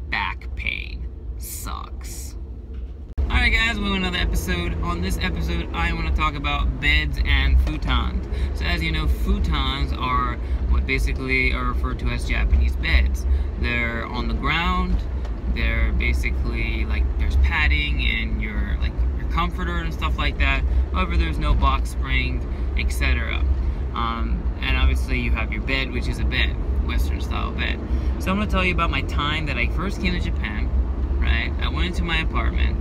Back pain sucks. Alright guys, we have another episode. On this episode, I want to talk about beds and futons. So as you know, futons are what basically are referred to as Japanese beds. They're on the ground. They're basically like there's padding and your comforter and stuff like that. However, there's no box spring, etc. And obviously you have your bed, which is a bed, Western style bed. So I'm going to tell you about my time that I first came to Japan, right? I went into my apartment,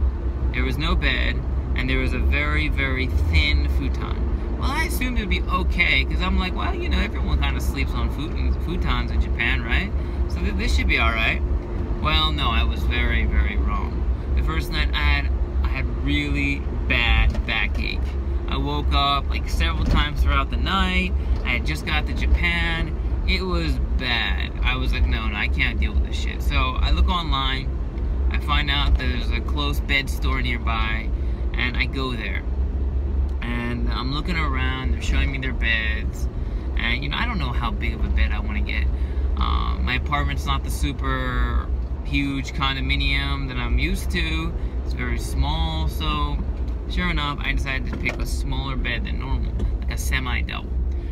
there was no bed, and there was a very, very thin futon. Well, I assumed it would be okay, because I'm like, well, you know, everyone kind of sleeps on futons in Japan, right? So this should be alright. Well, no, I was very, very wrong. The first night I had really bad backache. I woke up like several times throughout the night. I had just got to Japan. It was bad. I was like, no, I can't deal with this shit. So I look online. I find out there's a close bed store nearby, and I go there. And I'm looking around. They're showing me their beds. And, you know, I don't know how big of a bed I want to get. My apartment's not the super huge condominium that I'm used to. It's very small, so sure enough, I decided to pick a smaller bed than normal, like a semi-double.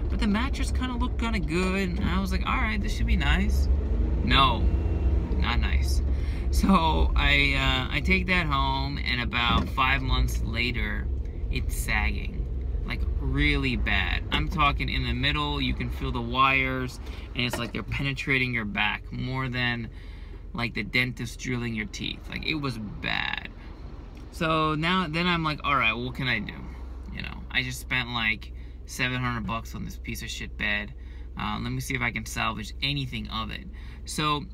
But the mattress kind of looked kind of good, and I was like, alright, this should be nice. No, not nice. So I take that home, and about 5 months later, it's sagging. Like really bad. I'm talking in the middle, you can feel the wires, and it's like they're penetrating your back more than like the dentist drilling your teeth. Like it was bad. So then I'm like, all right, what can I do? You know, I just spent like $700 on this piece of shit bed. Let me see if I can salvage anything of it. So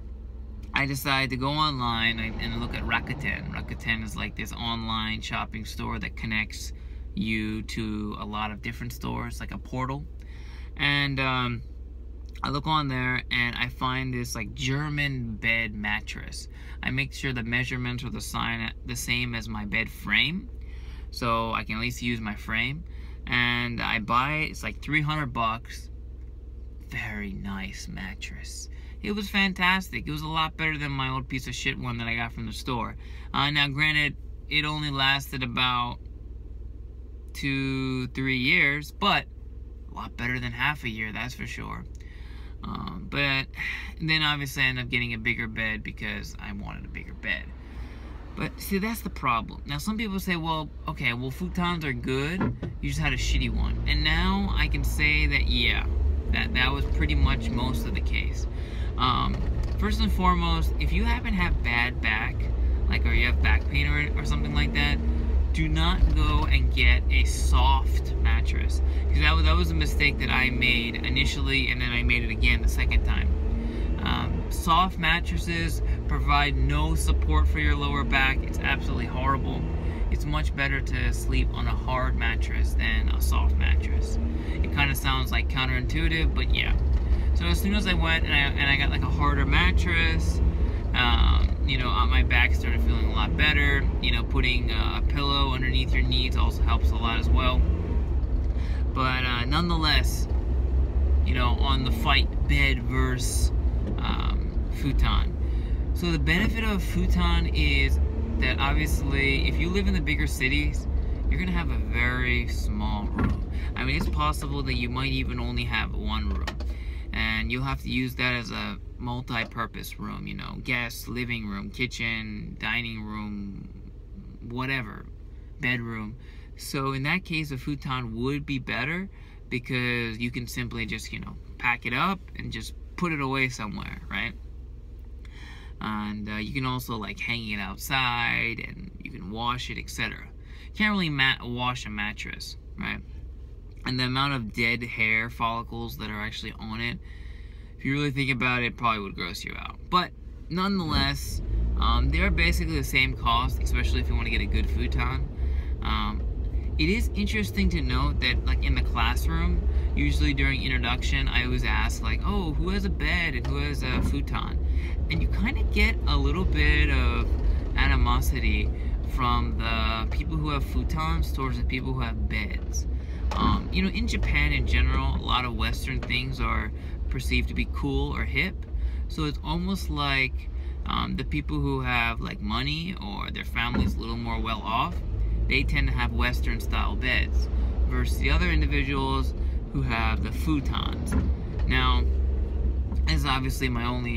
I decided to go online and look at Rakuten. Rakuten is like this online shopping store that connects you to a lot of different stores, like a portal. And I look on there and I find this like German bed mattress. I make sure the measurements are the same as my bed frame, so I can at least use my frame. And I buy it. It's like $300. Very nice mattress. It was fantastic. It was a lot better than my old piece of shit one that I got from the store. Now granted, it only lasted about 2-3 years, but a lot better than half a year, that's for sure. But then obviously I ended up getting a bigger bed because I wanted a bigger bed. But see, that's the problem. Now some people say, well, okay, well futons are good, you just had a shitty one. And now I can say that, yeah, that was pretty much most of the case. First and foremost, if you happen to have bad back, like, or you have back pain or something like that, do not go and get a soft mattress, because that was a mistake that I made initially, and then I made it again the second time. Soft mattresses provide no support for your lower back. It's absolutely horrible. It's much better to sleep on a hard mattress than a soft mattress. It kind of sounds like counterintuitive, but yeah. So as soon as I went and I got like a harder mattress, you know, my back started feeling a lot better. You know, putting a pillow underneath your knees also helps a lot as well. But nonetheless, you know, on the fight, bed versus futon. So the benefit of futon is that obviously, if you live in the bigger cities, you're gonna have a very small room. I mean, it's possible that you might even only have one room, and you'll have to use that as a multi-purpose room, you know, guest, living room, kitchen, dining room, whatever, bedroom. So in that case, a futon would be better, because you can simply just, you know, pack it up and just put it away somewhere, right? And you can also like hang it outside, and you can wash it, etc. Can't really wash a mattress, right? And the amount of dead hair follicles that are actually on it, if you really think about it, probably would gross you out. But nonetheless, they're basically the same cost, especially if you want to get a good futon. It is interesting to note that, like, in the classroom, usually during introduction, I always ask, like, oh, who has a bed and who has a futon? And you kind of get a little bit of animosity from the people who have futons towards the people who have beds. you know, in Japan in general, a lot of Western things are perceived to be cool or hip. So it's almost like the people who have like money or their family's a little more well off, they tend to have Western style beds versus the other individuals who have the futons. Now, this is obviously my own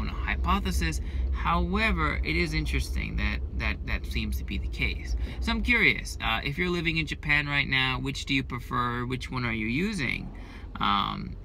hypothesis. However, it is interesting that seems to be the case. So I'm curious, if you're living in Japan right now, which do you prefer? Which one are you using?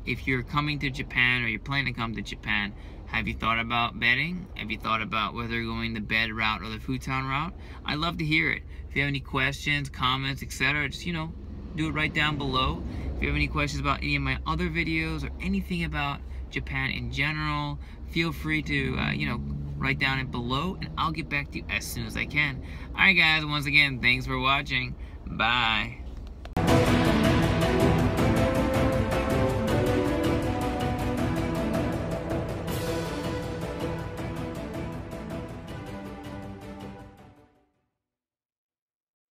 If you're coming to Japan or you're planning to come to Japan, have you thought about bedding? Have you thought about whether you're going the bed route or the futon route? I'd love to hear it. If you have any questions, comments, etc., just, you know, do it right down below. If you have any questions about any of my other videos or anything about Japan in general, feel free to, you know, write down it below, and I'll get back to you as soon as I can. Alright guys, once again, thanks for watching. Bye.